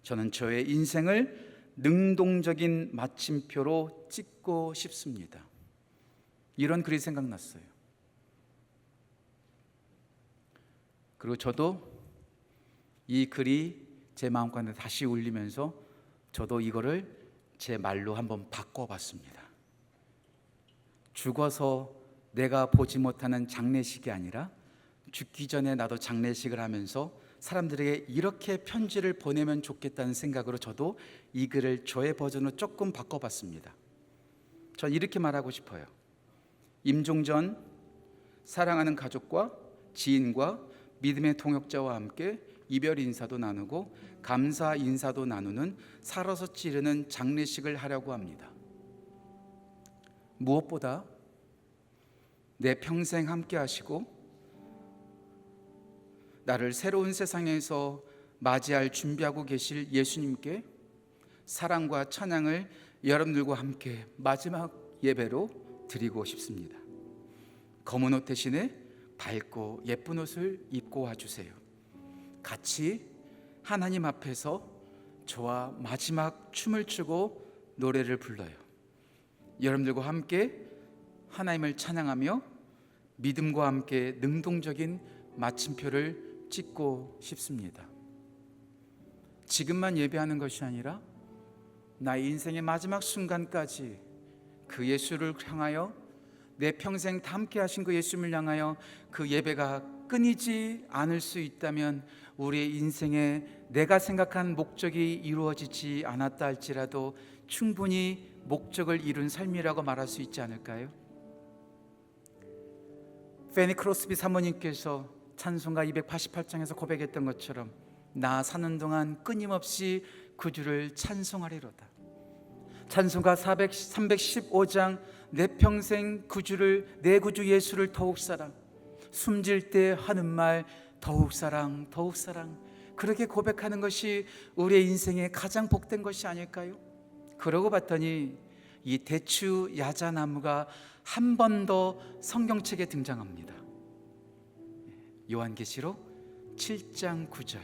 저는 저의 인생을 능동적인 마침표로 찍고 싶습니다. 이런 글이 생각났어요. 그리고 저도 이 글이 제 마음가운데 다시 울리면서 저도 이거를 제 말로 한번 바꿔봤습니다. 죽어서 내가 보지 못하는 장례식이 아니라 죽기 전에 나도 장례식을 하면서 사람들에게 이렇게 편지를 보내면 좋겠다는 생각으로 저도 이 글을 저의 버전으로 조금 바꿔봤습니다. 전 이렇게 말하고 싶어요. 임종 전 사랑하는 가족과 지인과 믿음의 동역자와 함께 이별 인사도 나누고 감사 인사도 나누는 살아서 치르는 장례식을 하려고 합니다. 무엇보다 내 평생 함께 하시고 나를 새로운 세상에서 맞이할 준비하고 계실 예수님께 사랑과 찬양을 여러분들과 함께 마지막 예배로 드리고 싶습니다. 검은 옷 대신에 밝고 예쁜 옷을 입고 와주세요. 같이 하나님 앞에서 저와 마지막 춤을 추고 노래를 불러요. 여러분들과 함께 하나님을 찬양하며 믿음과 함께 능동적인 마침표를 찍고 싶습니다. 지금만 예배하는 것이 아니라 나의 인생의 마지막 순간까지 그 예수를 향하여 내 평생 함께 하신 그 예수님을 향하여 그 예배가 끊이지 않을 수 있다면 우리의 인생에 내가 생각한 목적이 이루어지지 않았다 할지라도 충분히 목적을 이룬 삶이라고 말할 수 있지 않을까요? 페니 크로스비 사모님께서 찬송가 288장에서 고백했던 것처럼 나 사는 동안 끊임없이 그 주를 찬송하리로다. 찬송가 315장 내 평생 그 주를 내 구주 예수를 더욱 사랑, 숨질 때 하는 말 더욱 사랑 더욱 사랑, 그렇게 고백하는 것이 우리의 인생에 가장 복된 것이 아닐까요? 그러고 봤더니 이 대추 야자나무가 한 번 더 성경책에 등장합니다. 요한계시록 7장 9절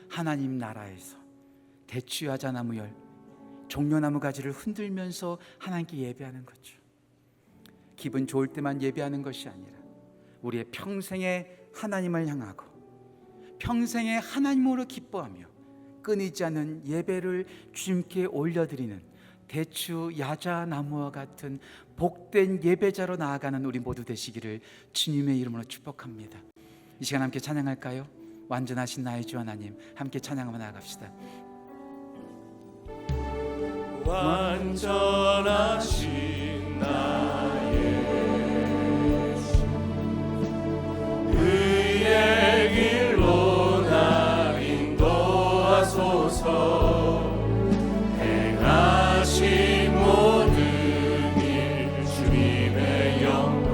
하나님 나라에서 대추 야자나무 열 종려나무 가지를 흔들면서 하나님께 예배하는 거죠. 기분 좋을 때만 예배하는 것이 아니라 우리의 평생의 하나님을 향하고 평생의 하나님으로 기뻐하며 끊이지 않는 예배를 주님께 올려드리는 대추 야자나무와 같은 복된 예배자로 나아가는 우리 모두 되시기를 주님의 이름으로 축복합니다. 이 시간 함께 찬양할까요? 완전하신 나의 주 하나님, 함께 찬양하며 나아갑시다. 완전하신 나의 주, 의의 길로 나 인도하소서. 행하신 모든 일 주님의 영광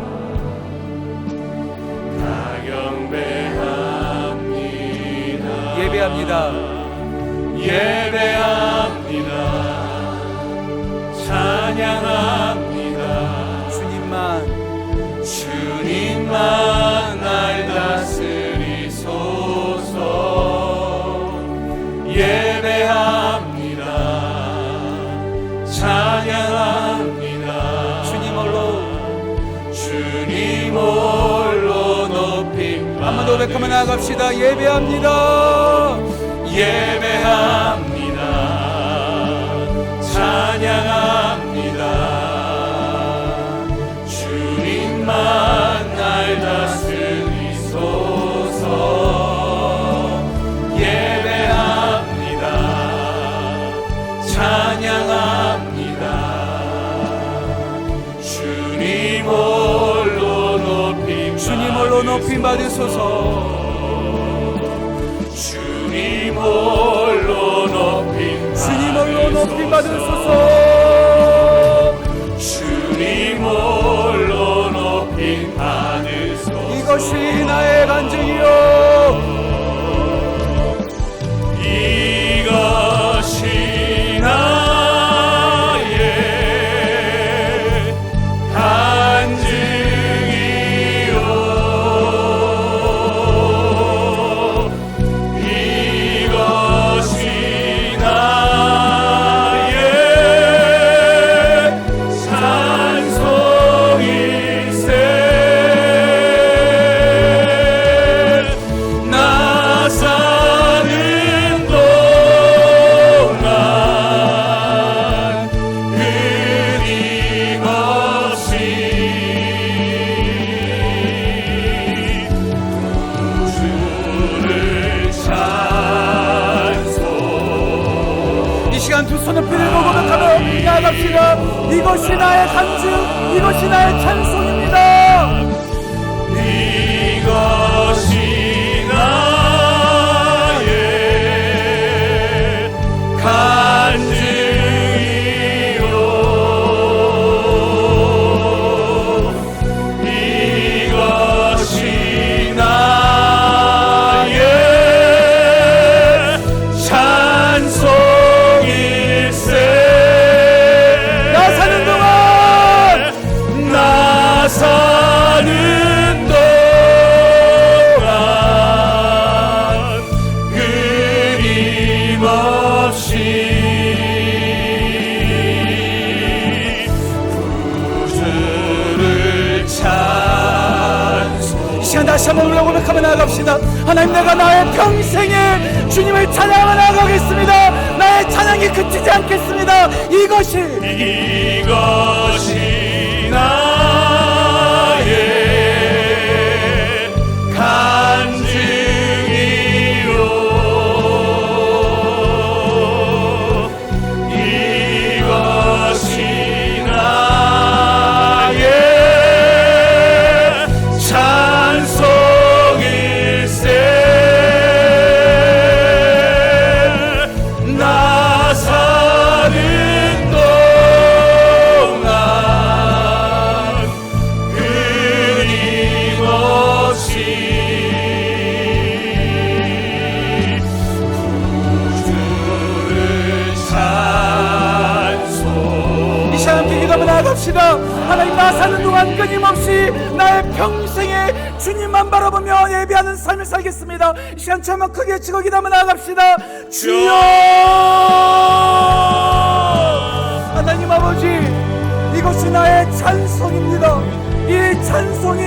다 경배합니다. 예배합니다. 찬양합니다. 주님만 날 다스리소서. 예배합니다. 찬양합니다. 주님 홀로 높임 받으소서. 한번 더 고백하며 나아갑시다. 예배합니다. 찬양합니다. 주님만 날 다스리소서. 예배합니다. 찬양합니다. 주님 홀로 높임 받으소서. 주님 홀로 높임 받으소서. 주님 홀로 높임 받으소서. 이것이 나의 간증이요. 이것이 나의 간증이요. 이것이 나의 찬송일세. 나 사는 동안 끊임없이 구주를 찬송. 이 시간 두 손을 들고 고백하며 나아갑시다. 이것이 나의 간증, 이것이 나의 찬송입니다. 이것이 나의 간증이요. 이것이 나의 찬송일세. 나 사는 동안 끊임없이 구주를 찬송. 이 시간 다시 한번 우리가 고백하며 나아갑시다. 하나님, 내가 나의 평생에 주님을 찬양하며 나아가겠습니다. 나의 찬양이 그치지 않겠습니다. 이것이 나의 간증이요. 이것이 나의 찬송일세. 나 사는 동안 끊임없이 구주를 찬송. 이 시간 함께 기도하며 나아갑시다. 하나님, 나 사는 동안 끊임없이 나의 평생에 주님만 바라보며 예배하는 삶을 살겠습니다. 이 시간 제목 크게 치고 기도하며 나아갑시다. 주여! 하나님 아버지, 이것이 나의 찬송입니다. 이 찬송이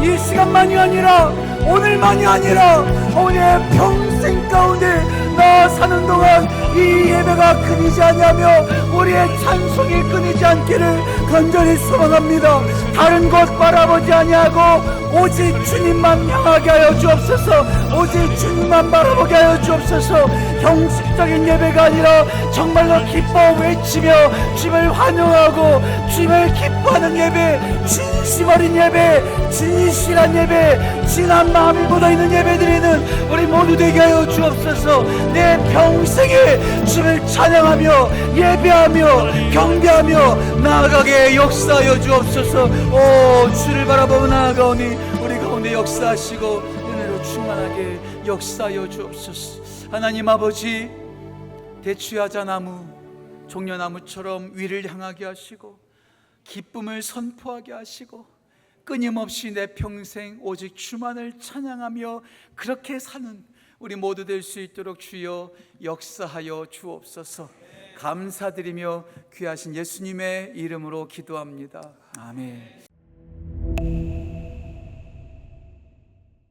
이 시간만이 아니라 오늘만이 아니라 우리의 평생 가운데 나 사는 동안 이 예배가 끊이지 않냐며 우리의 찬송이 끊이지 않기를 간절히 소망합니다. 다른 곳 바라보지 아니하고 오직 주님만 향하게 하여 주옵소서. 오직 주님만 바라보게 하여 주옵소서. 형식적인 예배가 아니라 정말로 기뻐 외치며 주님을 환영하고 주님을 기뻐하는 예배, 진심 어린 예배, 진실한 예배, 진한 마음이 묻어있는 예배 드리는 우리 모두 되게 하여 주옵소서. 내 평생에 주님을 찬양하며 예배하며 경배하며 나아가게 역사하여 주옵소서. 오, 주를 바라보며 나아가오니 우리 가운데 역사하시고 은혜로 충만하게 역사하여 주옵소서. 하나님 아버지, 대추야자 나무, 종려나무처럼 위를 향하게 하시고 기쁨을 선포하게 하시고 끊임없이 내 평생 오직 주만을 찬양하며 그렇게 사는 우리 모두 될 수 있도록 주여 역사하여 주옵소서. 감사드리며 귀하신 예수님의 이름으로 기도합니다. 아멘.